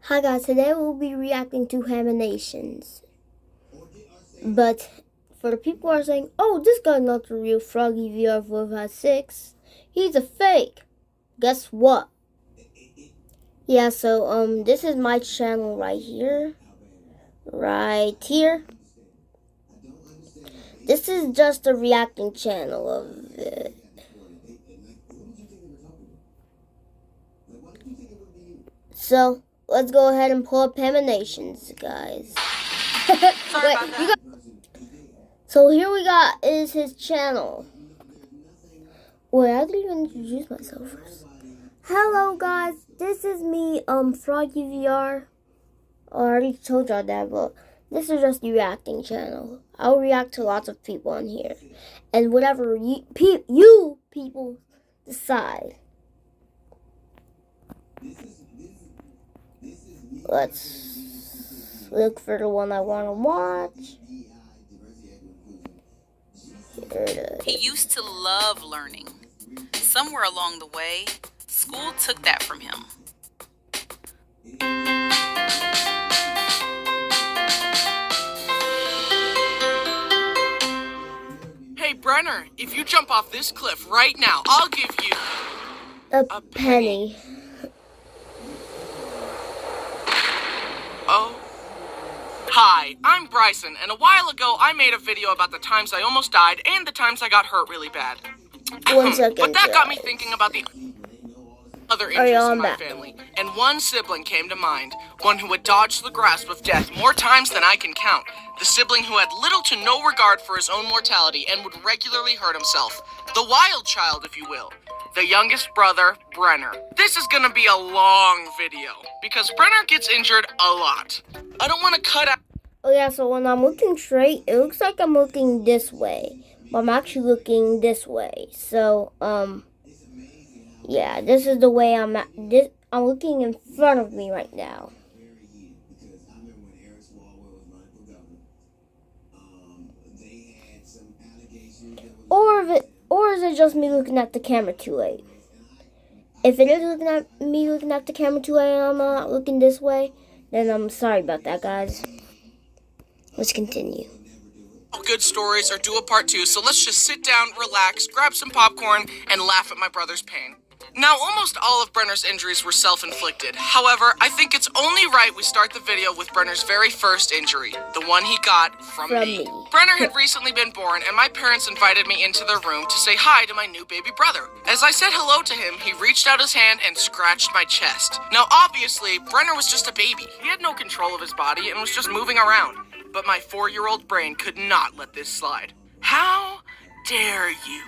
Hi guys, today we'll be reacting to Haminations. But for the people who are saying, oh, this guy's not the real Froggy VR 456, he's a fake. Guess what? Yeah, so this is my channel right here. Right here. This is just a reacting channel of it. So let's go ahead and pull up Haminations, guys. Wait, so here we got is his channel. Wait, I didn't even introduce myself first. Hello guys, this is me, Froggy VR. Oh, I already told y'all that, but this is just a reacting channel. I'll react to lots of people on here. And whatever you people decide. Let's look for the one I want to watch. He used to love learning. Somewhere along the way, school took that from him. Hey, Brenner, if you jump off this cliff right now, I'll give you a penny. Oh. Hi, I'm Bryson, and a while ago I made a video about the times I almost died and the times I got hurt really bad. 1 second. But that got me thinking about the other injuries in my family, and one sibling came to mind, one who had dodged the grasp of death more times than I can count. The sibling who had little to no regard for his own mortality and would regularly hurt himself. The wild child, if you will. The youngest brother, Brenner. This is gonna be a long video, because Brenner gets injured a lot. I don't want to cut out. Oh yeah, so when I'm looking straight, it looks like I'm looking this way. But I'm actually looking this way. So, yeah, this is the way I'm at. I'm looking in front of me right now. Or is it just me looking at the camera too late? If it is looking at the camera too late and I'm not looking this way, then I'm sorry about that, guys. Let's continue. Good stories or do a part 2, so let's just sit down, relax, grab some popcorn, and laugh at my brother's pain. Now, almost all of Brenner's injuries were self-inflicted. However, I think it's only right we start the video with Brenner's very first injury, the one he got from me. Brenner had recently been born, and my parents invited me into their room to say hi to my new baby brother. As I said hello to him, he reached out his hand and scratched my chest. Now, obviously, Brenner was just a baby. He had no control of his body and was just moving around. But my 4-year-old brain could not let this slide. How dare you?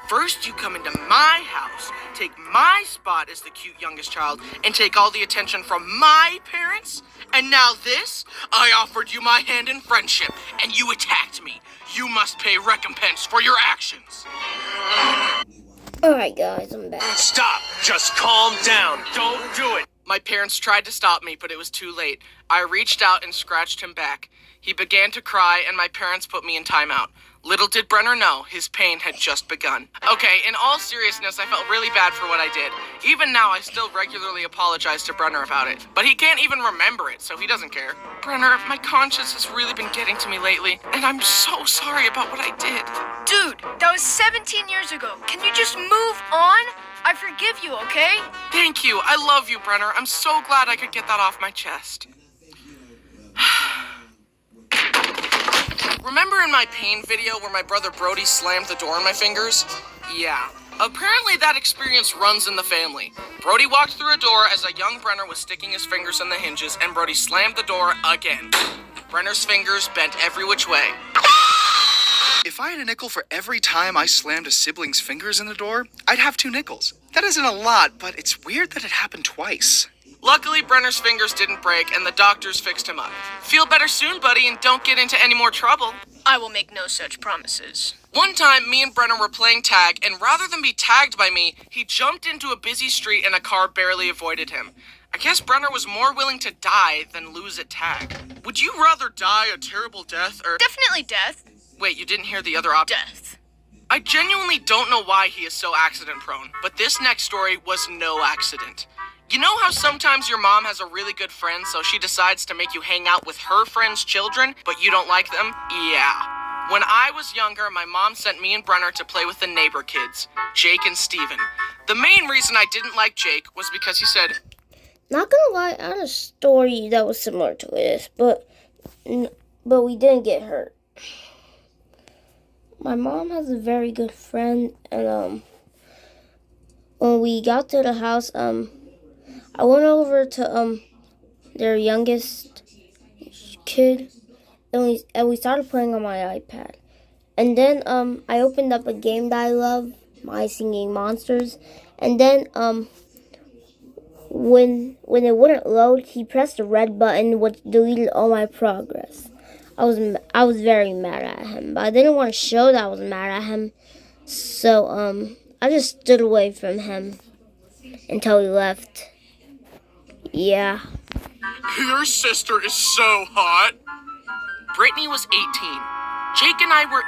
First you come into my house, take my spot as the cute youngest child, and take all the attention from my parents? And now this? I offered you my hand in friendship, and you attacked me. You must pay recompense for your actions. Alright guys, I'm back. Stop! Just calm down. Don't do it. My parents tried to stop me, but it was too late. I reached out and scratched him back. He began to cry, and my parents put me in timeout. Little did Brenner know, his pain had just begun. Okay, in all seriousness, I felt really bad for what I did. Even now, I still regularly apologize to Brenner about it. But he can't even remember it, so he doesn't care. Brenner, my conscience has really been getting to me lately, and I'm so sorry about what I did. Dude, that was 17 years ago. Can you just move on? I forgive you, okay? Thank you. I love you, Brenner. I'm so glad I could get that off my chest. Remember in my pain video where my brother Brody slammed the door in my fingers? Yeah. Apparently that experience runs in the family. Brody walked through a door as a young Brenner was sticking his fingers in the hinges, and Brody slammed the door again. Brenner's fingers bent every which way. If I had a nickel for every time I slammed a sibling's fingers in the door, I'd have 2 nickels. That isn't a lot, but it's weird that it happened twice. Luckily, Brenner's fingers didn't break, and the doctors fixed him up. Feel better soon, buddy, and don't get into any more trouble. I will make no such promises. One time, me and Brenner were playing tag, and rather than be tagged by me, he jumped into a busy street and a car barely avoided him. I guess Brenner was more willing to die than lose at tag. Would you rather die a terrible death or... Definitely death. Wait, you didn't hear the other option? Death. I genuinely don't know why he is so accident-prone, but this next story was no accident. You know how sometimes your mom has a really good friend, so she decides to make you hang out with her friends' children, but you don't like them? Yeah. When I was younger, my mom sent me and Brenner to play with the neighbor kids, Jake and Steven. The main reason I didn't like Jake was because he said, Not gonna lie, I had a story that was similar to this, but we didn't get hurt. My mom has a very good friend, and when we got to the house, I went over to their youngest kid, and we started playing on my iPad. And then I opened up a game that I love, My Singing Monsters, and then when it wouldn't load, he pressed the red button, which deleted all my progress. I was very mad at him, but I didn't want to show that I was mad at him, so I just stood away from him until he left. Yeah. Your sister is so hot. Brittany was 18. Jake and I were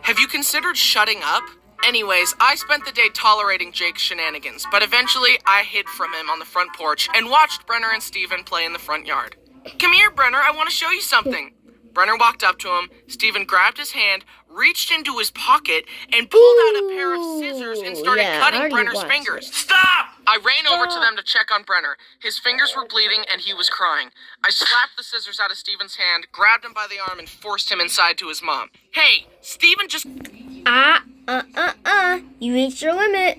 8. Have you considered shutting up? Anyways, I spent the day tolerating Jake's shenanigans, but eventually I hid from him on the front porch and watched Brenner and Steven play in the front yard. Come here, Brenner, I want to show you something. Brenner walked up to him, Steven grabbed his hand, reached into his pocket, and pulled out a pair of scissors and started cutting Brenner's fingers. Stop! I ran over to them to check on Brenner. His fingers were bleeding and he was crying. I slapped the scissors out of Steven's hand, grabbed him by the arm, and forced him inside to his mom. Hey, Steven just... You reached your limit.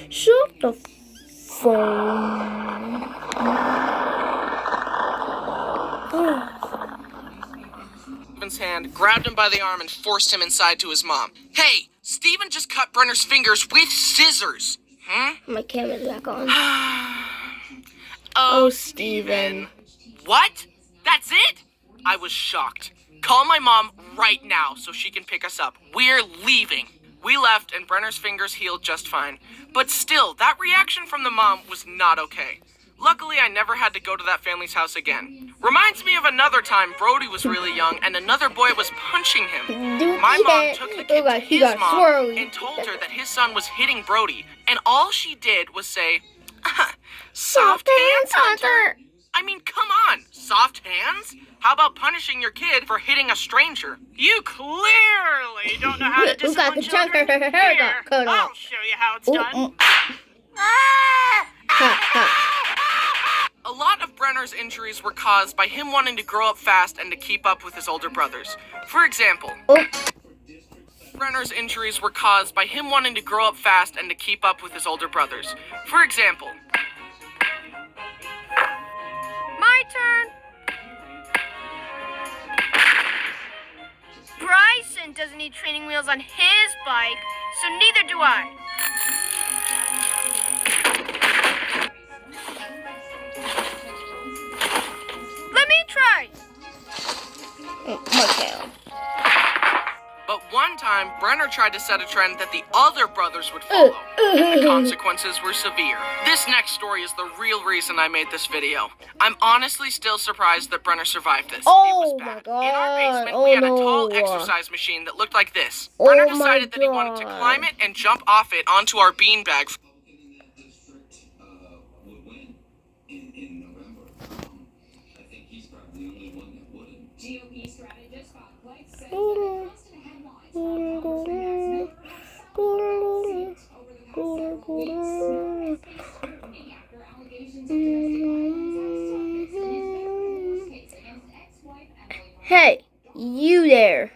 Shut the phone. Steven's hand, grabbed him by the arm, and forced him inside to his mom. Hey, Steven just cut Brenner's fingers with scissors. My camera's back on. Oh, Steven. What? That's it? I was shocked. Call my mom right now so she can pick us up. We're leaving. We left and Brenner's fingers healed just fine. But still, that reaction from the mom was not okay. Luckily, I never had to go to that family's house again. Reminds me of another time Brody was really young and another boy was punching him. My mom took the kid to his mom and told her that his son was hitting Brody. And all she did was say, soft hands, Hunter. I mean, come on, soft hands? How about punishing your kid for hitting a stranger? You clearly don't know how to discipline children. Here, I'll show you how it's done. A lot of Brenner's injuries were caused by him wanting to grow up fast and to keep up with his older brothers. For example, Brenner's injuries were caused by him wanting to grow up fast and to keep up with his older brothers. For example, My turn. Bryson doesn't need training wheels on his bike, so neither do I. Let me try. but one time, Brenner tried to set a trend that the other brothers would follow. The consequences were severe. This next story is the real reason I made this video. I'm honestly still surprised that Brenner survived this. Oh it was my bad. God. In our basement, Oh we had a no. tall exercise machine that looked like this. Oh Brenner my decided that he wanted to God. climb it and jump off it onto our beanbag. GOP strategist Bob Blake says that constant headlines about Congressman Matt Smith over the past several weeks. After allegations of domestic violence and sex in his against ex-wife Emily. Hey, you there.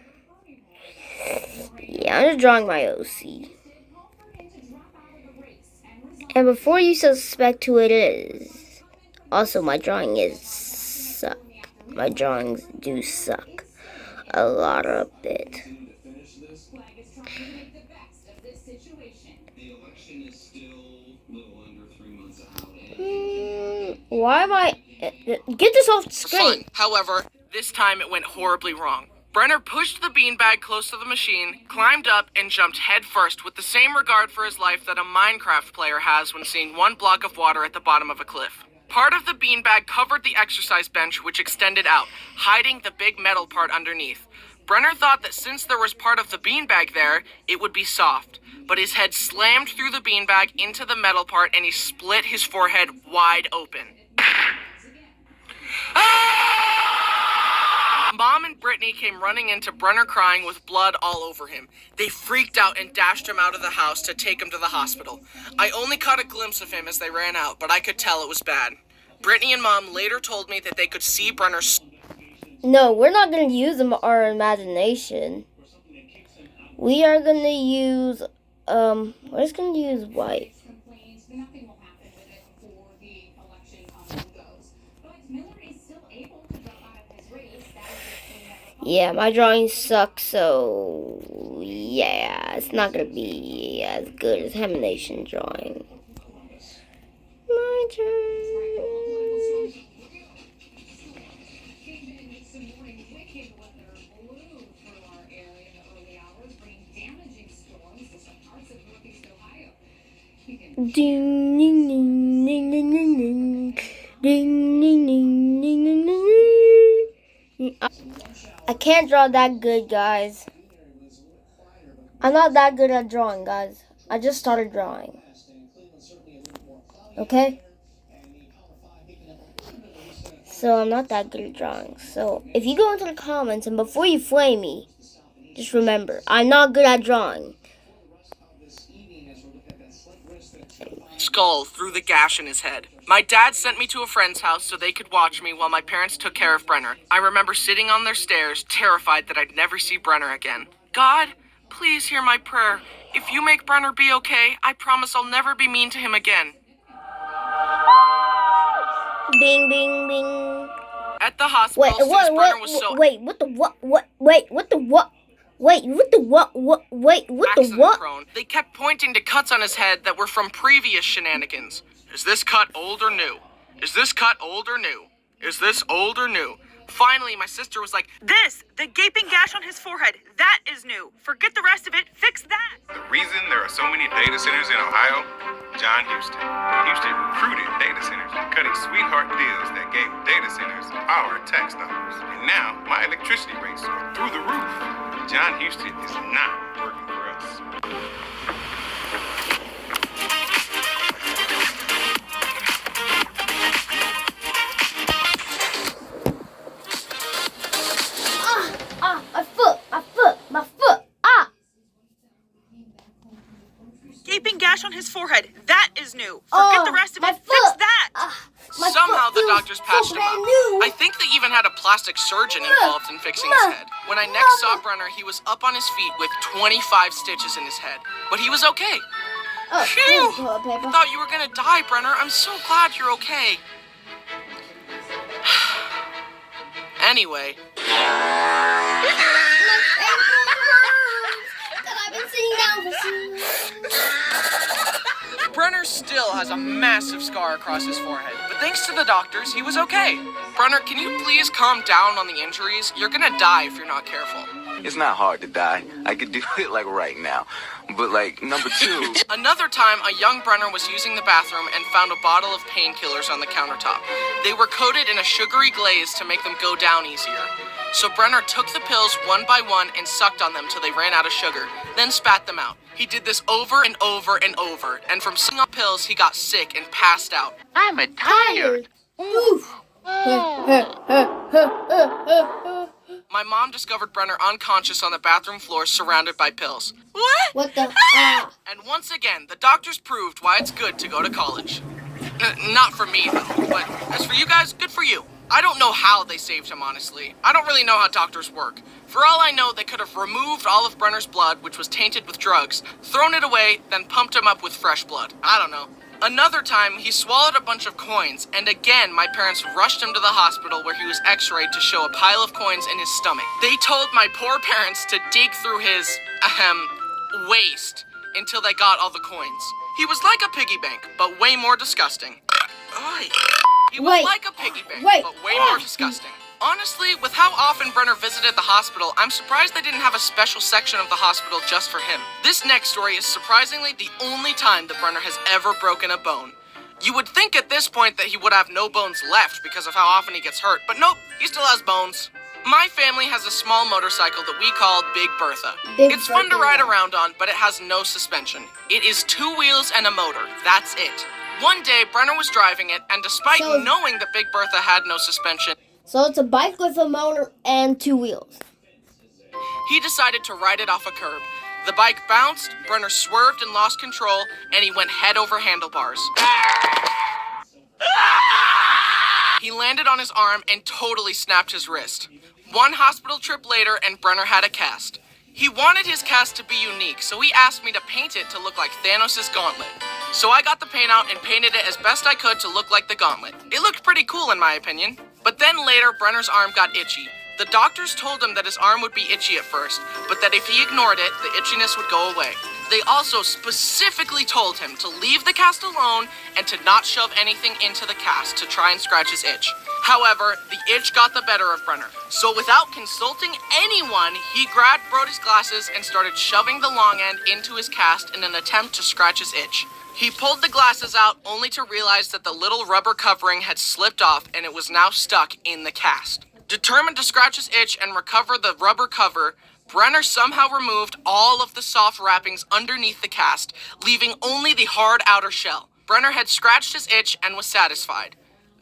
Yeah, I'm just drawing my OC. And before you suspect who it is, also my drawing is suck. My drawings do suck. A lot of it. Why am I... Get this off the screen. Fun. However, this time it went horribly wrong. Brenner pushed the beanbag close to the machine, climbed up, and jumped headfirst with the same regard for his life that a Minecraft player has when seeing one block of water at the bottom of a cliff. Part of the beanbag covered the exercise bench, which extended out, hiding the big metal part underneath. Brenner thought that since there was part of the beanbag there, it would be soft. But his head slammed through the beanbag into the metal part and he split his forehead wide open. Mom and Brittany came running into Brenner crying with blood all over him. They freaked out and dashed him out of the house to take him to the hospital. I only caught a glimpse of him as they ran out, but I could tell it was bad. Brittany and Mom later told me that they could see Brenner. No, we're not going to use our imagination. We are going to use, we're just going to use white. Complains nothing will happen with it before the election goes. But Miller is still able to drop out of his race. That is Yeah, my drawing sucks, so yeah, it's not going to be as good as Hemination drawing. My turn. Ding ding ding ding ding ding ding ding ding ding ding. I can't draw that good, guys. I'm not that good at drawing, guys. I just started drawing. Okay? So I'm not that good at drawing. So if you go into the comments and before you flame me, just remember, I'm not good at drawing. Skull through the gash in his head. My dad sent me to a friend's house so they could watch me while my parents took care of Brenner. I remember sitting on their stairs, terrified that I'd never see Brenner again. God, please hear my prayer. If you make Brenner be okay, I promise I'll never be mean to him again. Bing, bing, bing. At the hospital, Brenner was so... Wait, what the what? Wait, what the what? Wait, what the what? Wait, what the what? Prone. They kept pointing to cuts on his head that were from previous shenanigans. Is this cut old or new? Is this cut old or new? Is this old or new? Finally, my sister was like, The gaping gash on his forehead, that is new. Forget the rest of it, fix that. The reason there are so many data centers in Ohio, John Houston. Houston recruited data centers, cutting sweetheart deals that gave data centers our tax dollars. And now, my electricity rates are through the roof. John Houston is not working for us. My foot, Gaping gash on his forehead, that is new. Forget the rest of it, fix that. somehow the doctors patched him up. I think they even had a plastic surgeon involved in fixing his head. When I next saw Brenner, he was up on his feet with 25 stitches in his head. But he was okay. Phew! I thought you were gonna die, Brenner. I'm so glad you're okay. Anyway. Brenner still has a massive scar across his forehead, but thanks to the doctors, he was okay. Brenner, can you please calm down on the injuries? You're gonna die if you're not careful. It's not hard to die. I could do it like right now. But like number two. Another time, a young Brenner was using the bathroom and found a bottle of painkillers on the countertop. They were coated in a sugary glaze to make them go down easier. So Brenner took the pills one by one and sucked on them till they ran out of sugar, then spat them out. He did this over and over and over, and from sucking on pills, he got sick and passed out. I'm tired. My mom discovered Brenner unconscious on the bathroom floor surrounded by pills. What the? And once again, the doctors proved why it's good to go to college. Not for me, though, but as for you guys, good for you. I don't know how they saved him, honestly. I don't really know how doctors work. For all I know, they could have removed all of Brenner's blood, which was tainted with drugs, thrown it away, then pumped him up with fresh blood. I don't know. Another time, he swallowed a bunch of coins, and again, my parents rushed him to the hospital where he was x-rayed to show a pile of coins in his stomach. They told my poor parents to dig through his, waist until they got all the coins. He was like a piggy bank, but way more disgusting. He was like a piggy bank, but way more disgusting. Honestly, with how often Brenner visited the hospital, I'm surprised they didn't have a special section of the hospital just for him. This next story is surprisingly the only time that Brenner has ever broken a bone. You would think at this point that he would have no bones left because of how often he gets hurt, but nope, he still has bones. My family has a small motorcycle that we call Big Bertha. Big It's fun to Bertha. ride around on, but it has no suspension. It is 2 wheels and a motor. That's it. One day, Brenner was driving it, and despite So- knowing that Big Bertha had no suspension, So it's a bike with a motor and 2 wheels. he decided to ride it off a curb. The bike bounced, Brenner swerved and lost control, and he went head over handlebars. He landed on his arm and totally snapped his wrist. One hospital trip later, and Brenner had a cast. He wanted his cast to be unique, so he asked me to paint it to look like Thanos' gauntlet. So I got the paint out and painted it as best I could to look like the gauntlet. It looked pretty cool in my opinion. But then later, Brenner's arm got itchy. The doctors told him that his arm would be itchy at first, but that if he ignored it, the itchiness would go away. They also specifically told him to leave the cast alone and to not shove anything into the cast to try and scratch his itch. However, the itch got the better of Brenner. So without consulting anyone, he grabbed Brody's glasses and started shoving the long end into his cast in an attempt to scratch his itch. He pulled the glasses out only to realize that the little rubber covering had slipped off and it was now stuck in the cast. Determined to scratch his itch and recover the rubber cover, Brenner somehow removed all of the soft wrappings underneath the cast, leaving only the hard outer shell. Brenner had scratched his itch and was satisfied.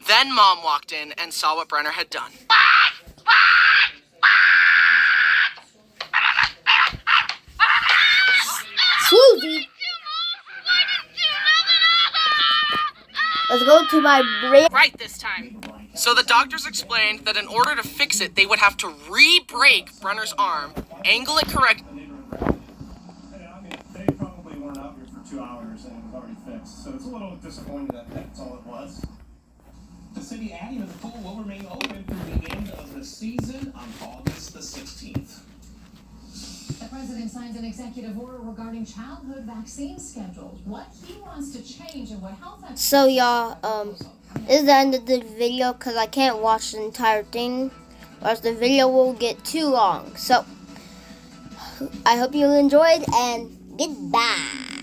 Then Mom walked in and saw what Brenner had done. Susie! Let's go to my brain. Right this time. So the doctors explained that in order to fix it, they would have to re-break Brenner's arm, angle it correct. I mean, they probably weren't out here for 2 hours and it was already fixed, so it's a little disappointing that that's all it was. The city adding to the pool will remain open through the end of the season on August the 16th. The president signed an executive order regarding childhood vaccine schedules. What he wants to change and what health experts... So y'all, this is the end of the video because I can't watch the entire thing, or else the video will get too long. So, I hope you enjoyed, and goodbye.